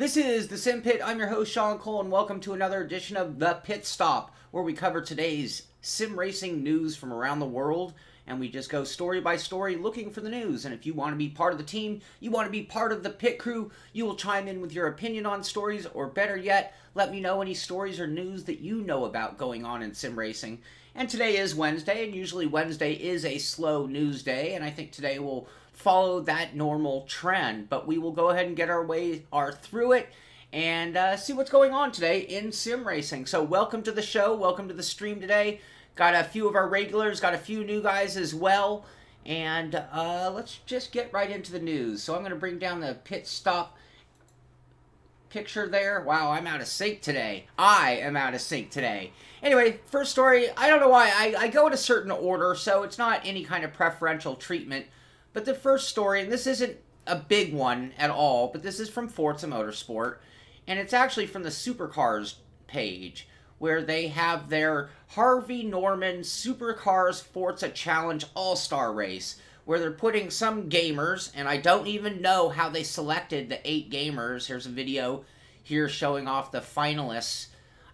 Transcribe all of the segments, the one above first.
This is the Simpit. I'm your host, Sean Cole, and welcome to another edition of the Pitstop, where we cover today's sim racing news from around the world, and we just go story by story looking for the news. And if you want to be part of the team, you want to be part of the pit crew, you will chime in with your opinion on stories, or better yet, let me know any stories or news that you know about going on in sim racing. And today is Wednesday, and usually Wednesday is a slow news day, and I think today will follow that normal trend. But we will go ahead and get our through it and see what's going on today in sim racing. So welcome to the show, welcome to the stream today. Got a few of our regulars, got a few new guys as well, and let's just get right into the news. So I'm going to bring down the pit stop picture there. Wow, I'm out of sync today. I am out of sync today. Anyway, first story, I don't know why, I go in a certain order, so it's not any kind of preferential treatment. But the first story, and this isn't a big one at all, but this is from Forza Motorsport, and it's actually from the Supercars page, where they have their Harvey Norman Supercars Forza Challenge All-Star Race, where they're putting some gamers, and I don't even know how they selected the 8 gamers. Here's a video here showing off the finalists.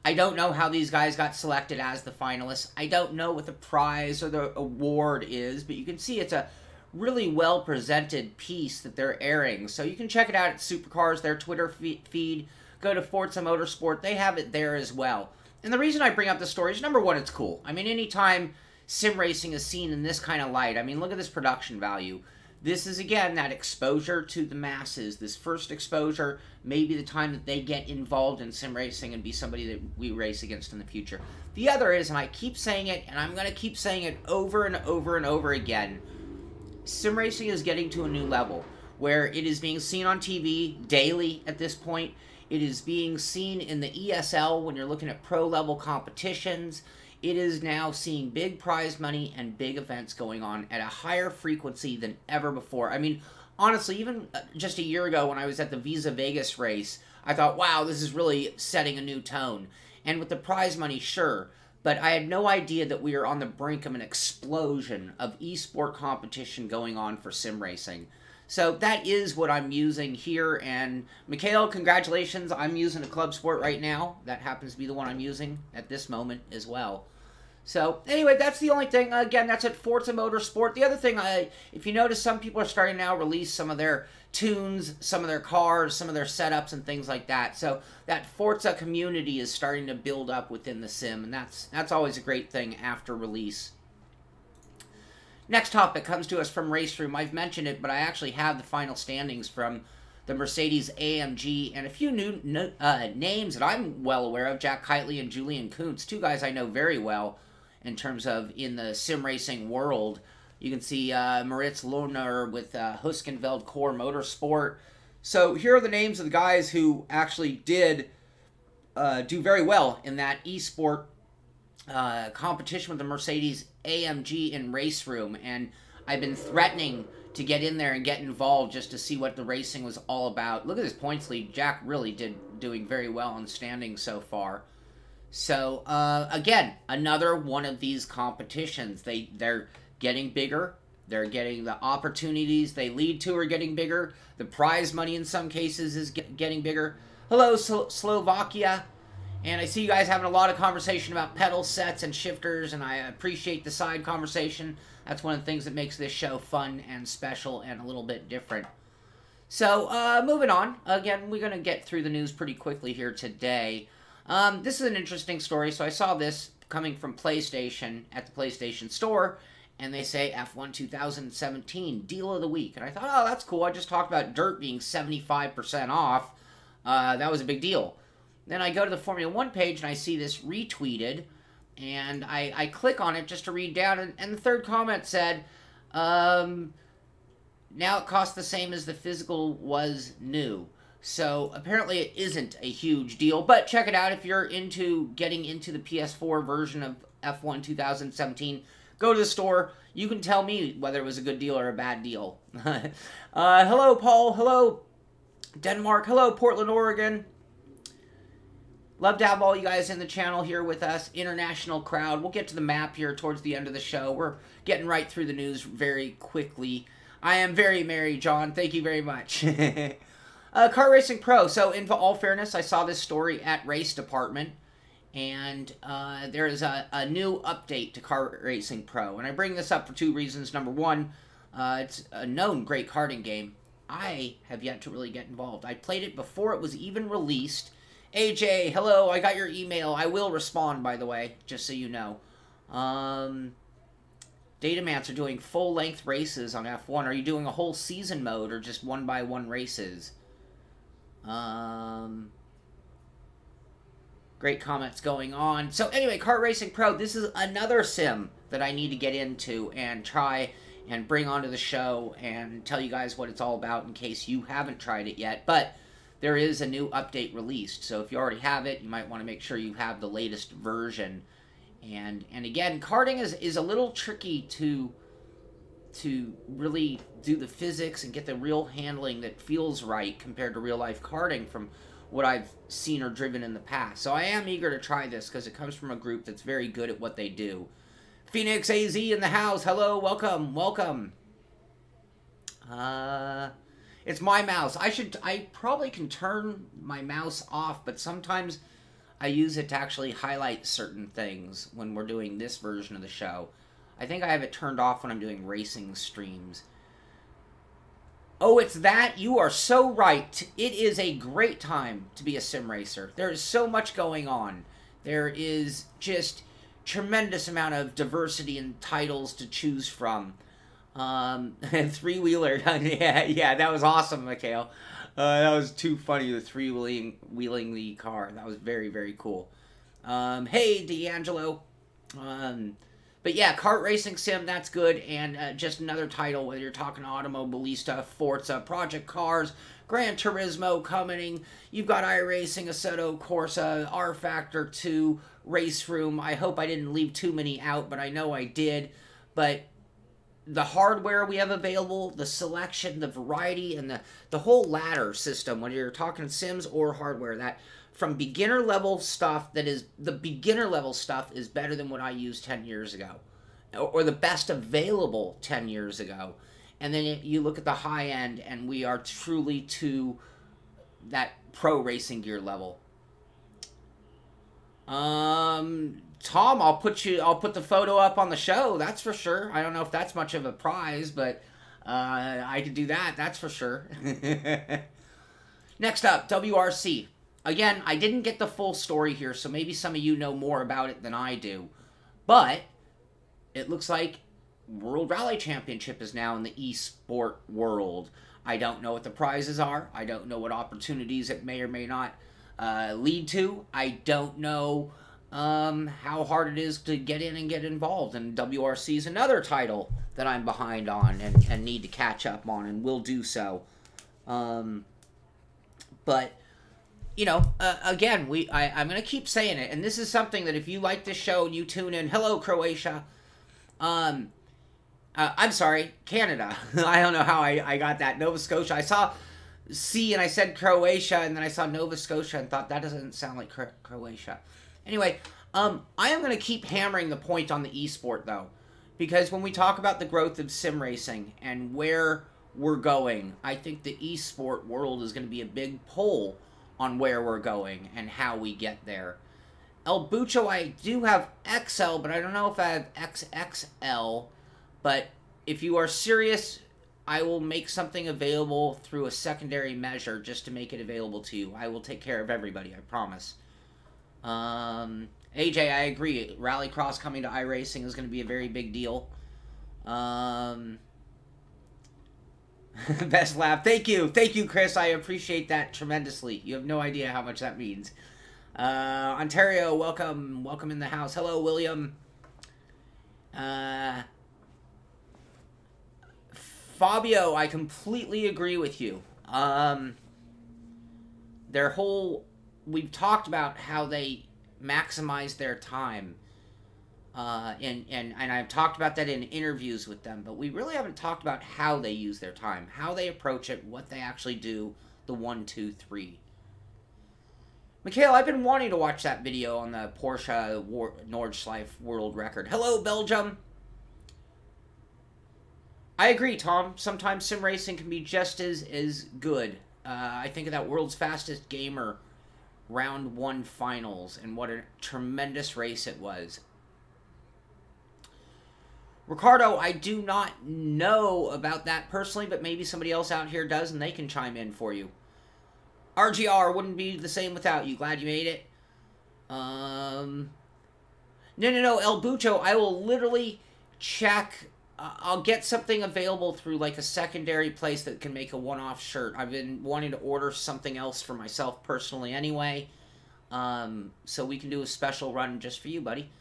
I don't know how these guys got selected as the finalists. I don't know what the prize or the award is, but you can see it's a really well presented piece that they're airing. So you can check it out at Supercars, their Twitter feed. Go to Forza Motorsport. They have it there as well. And the reason I bring up the story is, number one, it's cool. I mean, anytime sim racing is seen in this kind of light, I mean, look at this production value. This is, again, that exposure to the masses. This first exposure, maybe the time that they get involved in sim racing and be somebody that we race against in the future. The other is, and I keep saying it, and I'm going to keep saying it over and over and over again, sim racing is getting to a new level where it is being seen on TV daily at this point. It is being seen in the ESL when you're looking at pro-level competitions. It is now seeing big prize money and big events going on at a higher frequency than ever before. I mean, honestly, even just a year ago when I was at the Visa Vegas race, I thought, wow, this is really setting a new tone. And with the prize money, sure, but I had no idea that we are on the brink of an explosion of eSport competition going on for sim racing. So that is what I'm using here, and Mikhail, congratulations. I'm using a Club Sport right now. That happens to be the one I'm using at this moment as well. So anyway, that's the only thing. Again, that's at Forza Motorsport. The other thing, if you notice, some people are starting now to release some of their tunes, some of their cars, some of their setups and things like that. So that Forza community is starting to build up within the sim, and that's always a great thing after release. Next topic comes to us from Raceroom. I've mentioned it, but I actually have the final standings from the Mercedes AMG and a few new names that I'm well aware of, Jack Kitely and Julian Kuntz, two guys I know very well in terms of in the sim racing world. You can see Moritz Lohner with Huskenveld Core Motorsport. So here are the names of the guys who actually did do very well in that eSport competition with the Mercedes AMG in Raceroom, and I've been threatening to get in there and get involved just to see what the racing was all about. Look at this points lead. Jack really doing very well in standing so far. So again, another one of these competitions. They're getting bigger. They're getting the opportunities they lead to are getting bigger. The prize money in some cases is getting bigger. Hello, Slovakia. And I see you guys having a lot of conversation about pedal sets and shifters, and I appreciate the side conversation. That's one of the things that makes this show fun and special and a little bit different. So, moving on. Again, we're going to get through the news pretty quickly here today. This is an interesting story. So I saw this coming from PlayStation at the PlayStation Store, and they say F1 2017 Deal of the Week. And I thought, oh, that's cool. I just talked about Dirt being 75% off. That was a big deal. Then I go to the Formula 1 page, and I see this retweeted, and I click on it just to read down, and the third comment said, now it costs the same as the physical was new. So apparently it isn't a huge deal, but check it out if you're into getting into the PS4 version of F1 2017. Go to the store. You can tell me whether it was a good deal or a bad deal. Hello, Paul. Hello, Denmark. Hello, Portland, Oregon. Love to have all you guys in the channel here with us. International crowd. We'll get to the map here towards the end of the show. We're getting right through the news very quickly. I am very merry, John. Thank you very much. Kart Racing Pro. So, in all fairness, I saw this story at Race Department, and there is a new update to Kart Racing Pro. And I bring this up for two reasons. Number one, it's a known great karting game. I have yet to really get involved. I played it before it was even released. AJ, hello, I got your email. I will respond, by the way, just so you know. Datamats are doing full-length races on F1. Are you doing a whole season mode or just one-by-one races? Great comments going on. So anyway, Kart Racing Pro, this is another sim that I need to get into and try and bring onto the show and tell you guys what it's all about in case you haven't tried it yet. But there is a new update released, so if you already have it, you might want to make sure you have the latest version. And again, karting is a little tricky to really do the physics and get the real handling that feels right compared to real-life karting from what I've seen or driven in the past. So I am eager to try this because it comes from a group that's very good at what they do. Phoenix AZ in the house. Hello, welcome, welcome. It's my mouse. I probably can turn my mouse off, but sometimes I use it to actually highlight certain things when we're doing this version of the show. I think I have it turned off when I'm doing racing streams. Oh, it's that? You are so right. It is a great time to be a sim racer. There is so much going on. There is just tremendous amount of diversity and titles to choose from. Three-wheeler. yeah, that was awesome, Mikhail. That was too funny, the three-wheeling the car. That was very, very cool. Hey, D'Angelo. But yeah, Kart Racing Sim, that's good. And just another title, whether you're talking Automobilista, Forza, Project Cars, Gran Turismo coming. You've got iRacing, Assetto Corsa, rFactor 2, Raceroom. I hope I didn't leave too many out, but I know I did. But the hardware we have available, the selection, the variety, and the whole ladder system, when you're talking Sims or hardware, that from beginner level stuff, the beginner level stuff is better than what I used 10 years ago, or the best available 10 years ago. And then you look at the high end, and we are truly to that pro racing gear level. Tom, I'll put the photo up on the show, that's for sure. I don't know if that's much of a prize, but I could do that, that's for sure. Next up, WRC. Again, I didn't get the full story here, so maybe some of you know more about it than I do. But it looks like World Rally Championship is now in the eSport world. I don't know what the prizes are. I don't know what opportunities it may or may not lead to. I don't know how hard it is to get in and get involved. And WRC is another title that I'm behind on and need to catch up on, and will do so. But you know, again, I'm going to keep saying it, and this is something that if you like this show and you tune in, hello, Croatia, I'm sorry, Canada. I don't know how I got that. Nova Scotia. I saw C and I said Croatia, and then I saw Nova Scotia and thought that doesn't sound like Croatia. Anyway, I am going to keep hammering the point on the esport, though, because when we talk about the growth of sim racing and where we're going, I think the esport world is going to be a big pull on where we're going and how we get there. El Bucho, I do have XL, but I don't know if I have XXL. But if you are serious, I will make something available through a secondary measure just to make it available to you. I will take care of everybody, I promise. AJ, I agree. Rallycross coming to iRacing is going to be a very big deal. Best laugh. Thank you, Chris. I appreciate that tremendously. You have no idea how much that means. Ontario, welcome in the house. Hello, William. Fabio, I completely agree with you. We've talked about how they maximize their time. And I've talked about that in interviews with them, but we really haven't talked about how they use their time, how they approach it, what they actually do, the 1, 2, 3. Mikhail, I've been wanting to watch that video on the Porsche Nordschleife world record. Hello, Belgium. I agree, Tom. Sometimes sim racing can be just as good. I think of that World's Fastest Gamer Round 1 Finals, and what a tremendous race it was. Ricardo, I do not know about that personally, but maybe somebody else out here does, and they can chime in for you. RGR wouldn't be the same without you. Glad you made it. No, El Bucho, I will literally check. I'll get something available through like a secondary place that can make a one-off shirt. I've been wanting to order something else for myself personally anyway. So we can do a special run just for you, buddy.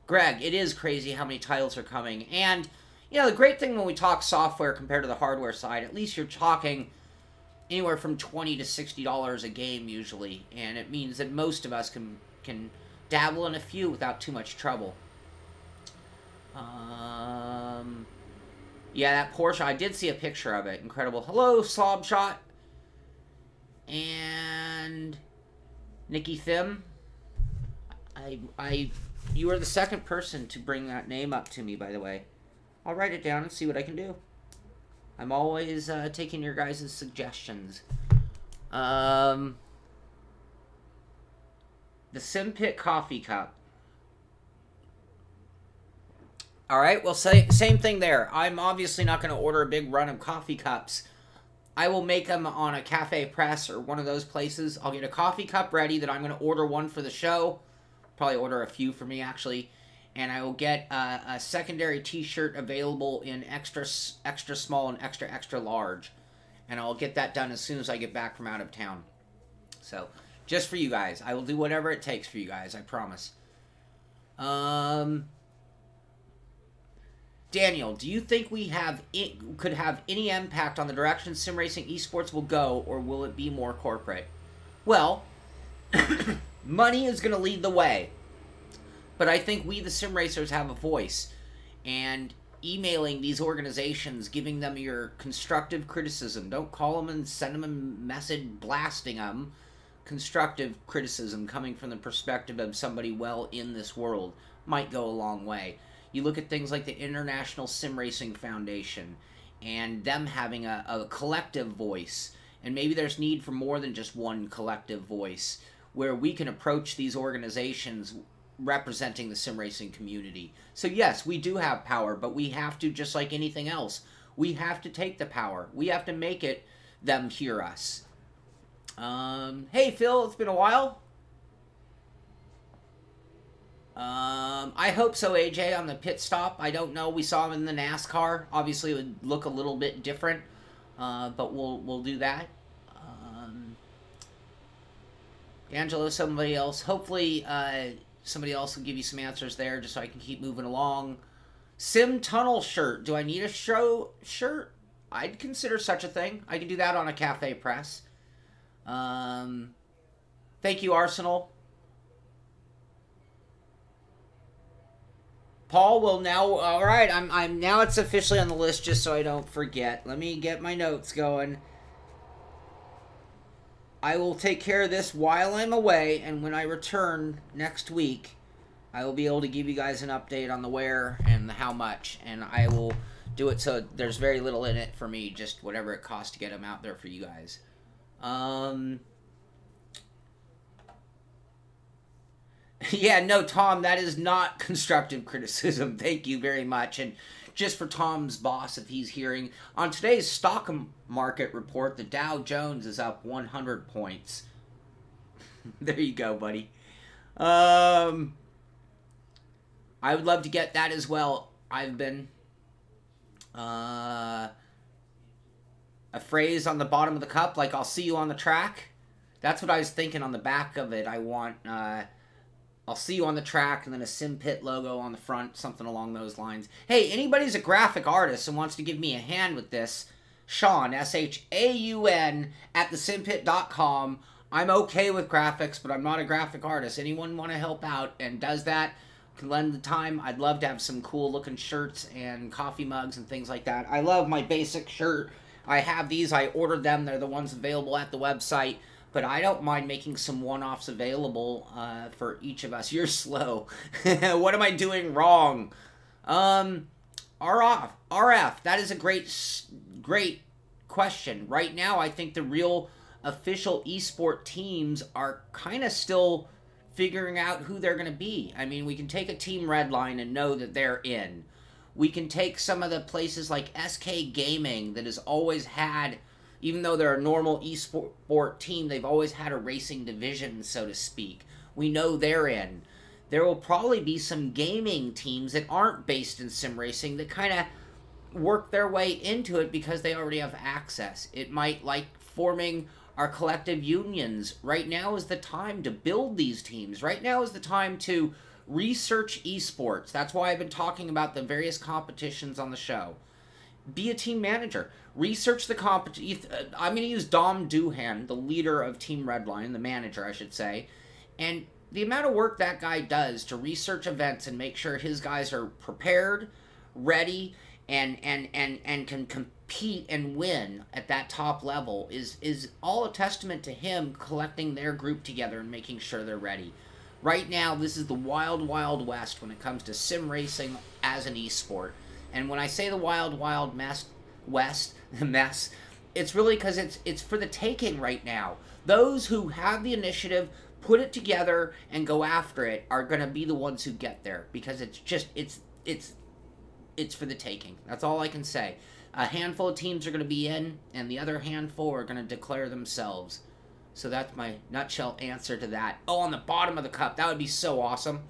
Greg, it is crazy how many titles are coming. And, you know, the great thing when we talk software compared to the hardware side, at least you're talking anywhere from $20 to $60 a game usually. And it means that most of us can dabble in a few without too much trouble. Yeah, that Porsche, I did see a picture of it. Incredible. Hello, Slobshot. And Nikki Thim. You are the second person to bring that name up to me, by the way. I'll write it down and see what I can do. I'm always taking your guys' suggestions. The Simpit coffee cup. Alright, well, same thing there. I'm obviously not going to order a big run of coffee cups. I will make them on a Cafe Press or one of those places. I'll get a coffee cup ready that I'm going to order one for the show. Probably order a few for me, actually. And I will get a secondary t-shirt available in extra small and extra large. And I'll get that done as soon as I get back from out of town. So, just for you guys. I will do whatever it takes for you guys, I promise. Daniel, do you think we could have any impact on the direction sim racing esports will go, or will it be more corporate? Well, money is going to lead the way. But I think we, the sim racers, have a voice. And emailing these organizations, giving them your constructive criticism. Don't call them and send them a message blasting them. Constructive criticism coming from the perspective of somebody well in this world might go a long way. You look at things like the International Sim Racing Foundation and them having a collective voice. And maybe there's need for more than just one collective voice where we can approach these organizations representing the sim racing community. So yes, we do have power, but we have to, just like anything else, we have to take the power. We have to make it them hear us. Hey Phil, it's been a while. I hope so, AJ, on the pit stop. I don't know. We saw him in the NASCAR. Obviously, it would look a little bit different, but we'll do that. Angelo, somebody else. Hopefully, somebody else will give you some answers there, just so I can keep moving along. Sim Tunnel shirt. Do I need a show shirt? I'd consider such a thing. I can do that on a Cafe Press. Thank you, Arsenal. Paul will now. All right, I'm now. It's officially on the list, just so I don't forget. Let me get my notes going. I will take care of this while I'm away, and when I return next week, I will be able to give you guys an update on the where and the how much, and I will do it so there's very little in it for me, just whatever it costs to get them out there for you guys. Yeah, no, Tom, that is not constructive criticism. Thank you very much. And just for Tom's boss, if he's hearing, on today's stock market report, the Dow Jones is up 100 points. There you go, buddy. I would love to get that as well. I've been... a phrase on the bottom of the cup, like, I'll see you on the track. That's what I was thinking on the back of it. I want... I'll see you on the track, and then a Simpit logo on the front, something along those lines. Hey, anybody's a graphic artist and wants to give me a hand with this, Sean, S-H-A-U-N, at thesimpit.com. I'm okay with graphics, but I'm not a graphic artist. Anyone want to help out and does that, can lend the time. I'd love to have some cool-looking shirts and coffee mugs and things like that. I love my basic shirt. I have these. I ordered them. They're the ones available at the website. But I don't mind making some one-offs available for each of us. You're slow. What am I doing wrong? RF, that is a great question. Right now, I think the real official esport teams are kind of still figuring out who they're going to be. I mean, we can take a Team Redline and know that they're in. We can take some of the places like SK Gaming that has always had, even though they're a normal esport team, they've always had a racing division, so to speak. We know they're in. There will probably be some gaming teams that aren't based in sim racing that kind of work their way into it because they already have access. It might, like forming our collective unions. Right now is the time to build these teams. Right now is the time to research esports. That's why I've been talking about the various competitions on the show. Be a team manager. Research the competition. I'm going to use Dom Doohan, the leader of Team Redline, the manager, I should say. And the amount of work that guy does to research events and make sure his guys are prepared, ready, and can compete and win at that top level is all a testament to him collecting their group together and making sure they're ready. Right now, this is the wild, wild west when it comes to sim racing as an esport. And when I say the wild, wild west, it's really because it's for the taking right now. Those who have the initiative, put it together, and go after it are going to be the ones who get there, because it's for the taking. That's all I can say. A handful of teams are going to be in, and the other handful are going to declare themselves. So that's my nutshell answer to that. Oh, on the bottom of the cup. That would be so awesome.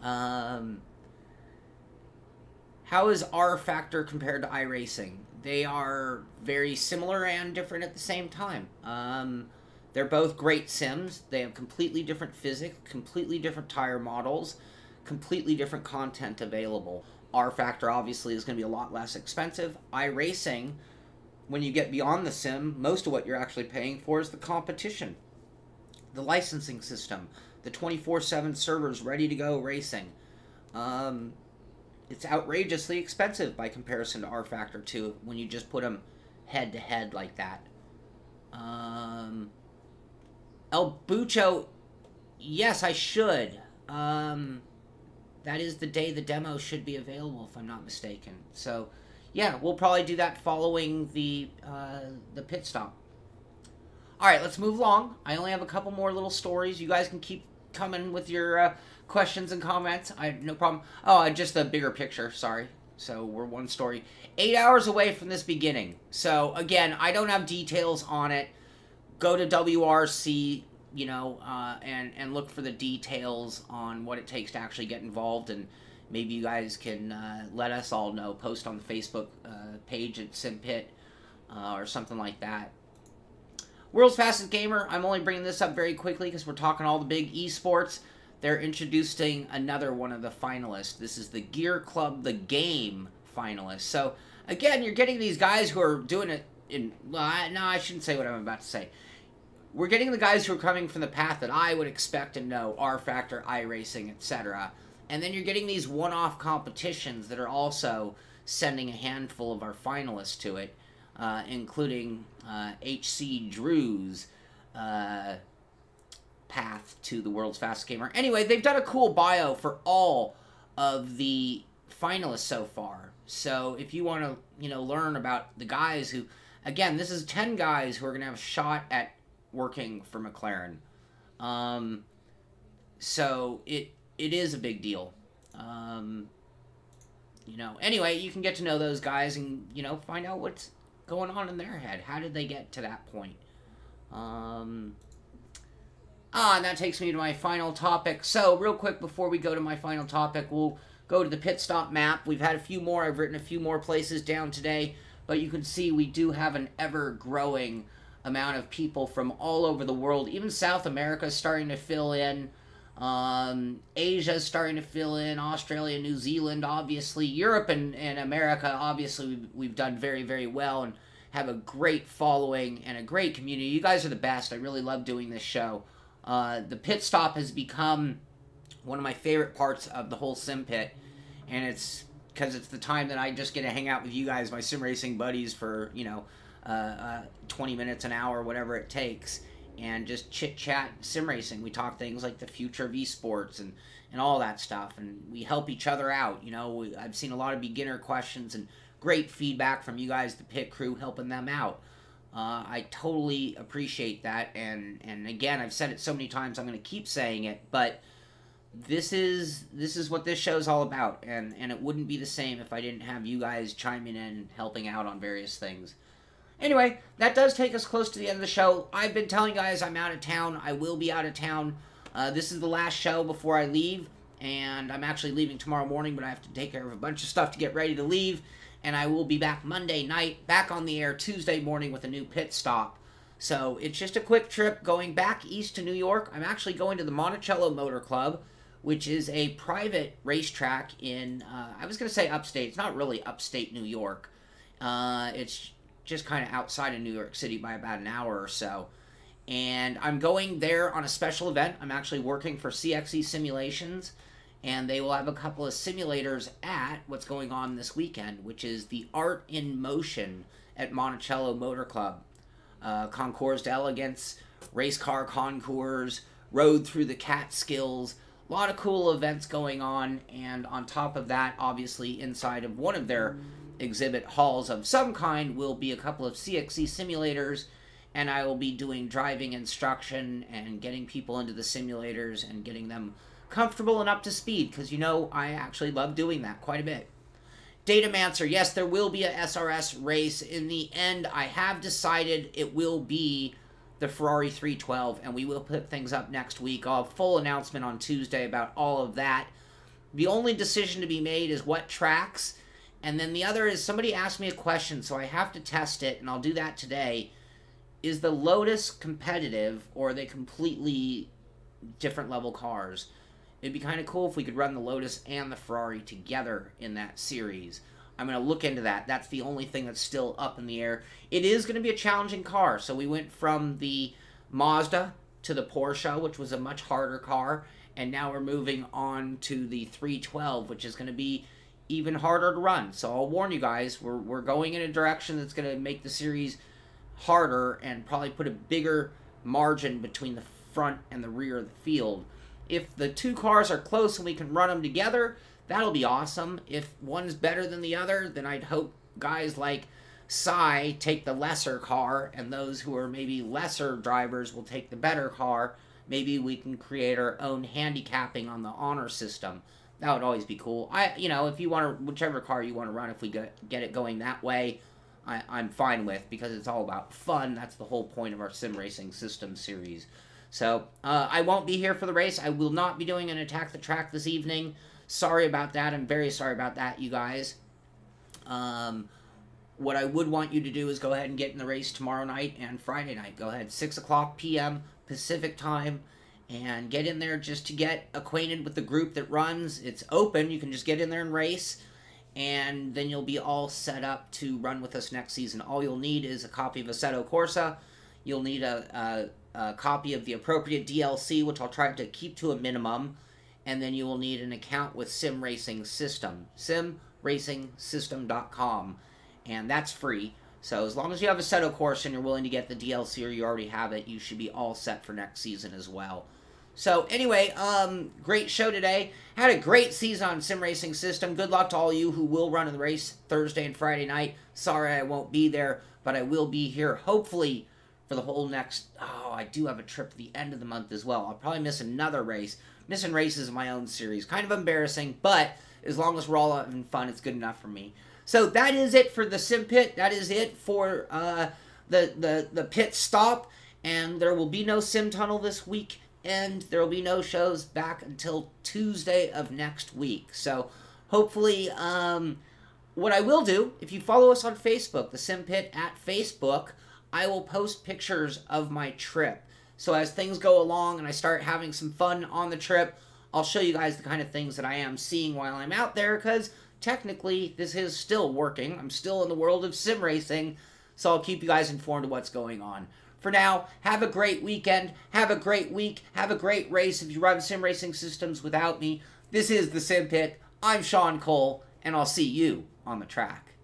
How is rFactor compared to iRacing? They are very similar and different at the same time. They're both great sims. They have completely different physics, completely different tire models, completely different content available. rFactor obviously is going to be a lot less expensive. iRacing, when you get beyond the sim, most of what you're actually paying for is the competition, the licensing system, the 24/7 servers ready to go racing. It's outrageously expensive by comparison to rFactor 2 when you just put them head to head like that. El Bucho, yes, I should. That is the day the demo should be available, if I'm not mistaken. So, yeah, we'll probably do that following the pit stop. All right, let's move along. I only have a couple more little stories. You guys can keep coming with your questions and comments. I have no problem. Oh, just the bigger picture. Sorry. So we're one story. 8 hours away from this beginning. So, again, I don't have details on it. Go to WRC, you know, and look for the details on what it takes to actually get involved, and maybe you guys can let us all know. Post on the Facebook page at Simpit or something like that. World's Fastest Gamer, I'm only bringing this up very quickly because we're talking all the big esports. They're introducing another one of the finalists. This is the Gear Club, the game finalist. So, again, you're getting these guys who are doing it in... Well, no, I shouldn't say what I'm about to say. We're getting the guys who are coming from the path that I would expect and know, rFactor, iRacing, etc. And then you're getting these one-off competitions that are also sending a handful of our finalists to it, including HC Drew's path to the World's Fastest Gamer. Anyway, they've done a cool bio for all of the finalists so far. So if you want to, you know, learn about the guys who, again, this is 10 guys who are going to have a shot at working for McLaren. So it is a big deal. You know, anyway, you can get to know those guys and, you know, find out what's going on in their head. How did they get to that point? And that takes me to my final topic. So, real quick before we go to my final topic, we'll go to the pit stop map. We've had a few more. I've written a few more places down today, but you can see we do have an ever-growing amount of people from all over the world. Even South America is starting to fill in. Asia is starting to fill in. Australia, New Zealand, obviously. Europe and America, obviously, we've done very, very well and have a great following and a great community. You guys are the best. I really love doing this show. The pit stop has become one of my favorite parts of the whole Simpit, and it's because it's the time that I just get to hang out with you guys, my sim racing buddies, for, you know, 20 minutes, an hour, whatever it takes, and just chit-chat sim racing. We talk things like the future of esports and all that stuff, and we help each other out. You know, I've seen a lot of beginner questions and great feedback from you guys, the pit crew, helping them out. I totally appreciate that, and again, I've said it so many times, I'm going to keep saying it, but this is what this show's all about, and it wouldn't be the same if I didn't have you guys chiming in, helping out on various things. Anyway, that does take us close to the end of the show. I've been telling you guys I'm out of town. I will be out of town. This is the last show before I leave, and I'm actually leaving tomorrow morning, but I have to take care of a bunch of stuff to get ready to leave, and I will be back Monday night, back on the air Tuesday morning with a new pit stop. So it's just a quick trip going back east to New York. I'm actually going to the Monticello Motor Club, which is a private racetrack in, I was going to say upstate. It's not really upstate New York. It's just kind of outside of New York City by about an hour or so. And I'm going there on a special event. I'm actually working for CXE Simulations, and they will have a couple of simulators at what's going on this weekend, which is the Art in Motion at Monticello Motor Club. Concours d'Elegance, race car concours, road through the Catskills, a lot of cool events going on, and on top of that, obviously, inside of one of their exhibit halls of some kind will be a couple of CXE simulators, and I will be doing driving instruction and getting people into the simulators and getting them comfortable and up to speed, because, you know, I actually love doing that quite a bit. Datamancer, yes, there will be a SRS race. In the end, I have decided it will be the Ferrari 312, and we will put things up next week. I'll have a full announcement on Tuesday about all of that. The only decision to be made is what tracks, and then the other is somebody asked me a question, so I have to test it, and I'll do that today. Is the Lotus competitive, or are they completely different level cars? It'd be kind of cool if we could run the Lotus and the Ferrari together in that series. I'm going to look into that. That's the only thing that's still up in the air. It is going to be a challenging car. So we went from the Mazda to the Porsche, which was a much harder car, and now we're moving on to the 312, which is going to be even harder to run. So I'll warn you guys, we're going in a direction that's going to make the series harder and probably put a bigger margin between the front and the rear of the field. If the two cars are close and we can run them together, that'll be awesome. If one's better than the other, then I'd hope guys like Cy take the lesser car, and those who are maybe lesser drivers will take the better car. Maybe we can create our own handicapping on the honor system. That would always be cool. You know, if you want to, whichever car you want to run, if we get it going that way, I'm fine with, because it's all about fun. That's the whole point of our sim racing system series. So, I won't be here for the race. I will not be doing an Attack the Track this evening. Sorry about that. I'm very sorry about that, you guys. What I would want you to do is go ahead and get in the race tomorrow night and Friday night. Go ahead, 6 o'clock p.m. Pacific time, and get in there just to get acquainted with the group that runs. It's open. You can just get in there and race, and then you'll be all set up to run with us next season. All you'll need is a copy of Assetto Corsa. You'll need a copy of the appropriate DLC, which I'll try to keep to a minimum, and then you will need an account with Sim Racing System, simracingsystem.com, and that's free. So as long as you have Assetto Corsa and you're willing to get the DLC, or you already have it, you should be all set for next season as well. So anyway, great show today. Had a great season on Sim Racing System. Good luck to all you who will run in the race Thursday and Friday night. Sorry I won't be there, but I will be here hopefully for the whole next... Oh, I do have a trip at the end of the month as well. I'll probably miss another race. Missing races in my own series. Kind of embarrassing, but as long as we're all having fun, it's good enough for me. So that is it for the Simpit. That is it for the pit stop. And there will be no Sim Tunnel this week. And there will be no shows back until Tuesday of next week. So hopefully, what I will do, if you follow us on Facebook, the Simpit at Facebook, I will post pictures of my trip. So as things go along and I start having some fun on the trip, I'll show you guys the kind of things that I am seeing while I'm out there, because technically this is still working. I'm still in the world of sim racing, so I'll keep you guys informed of what's going on. For now, have a great weekend, have a great week, have a great race if you run sim racing systems without me. This is the Simpit. I'm Sean Cole, and I'll see you on the track.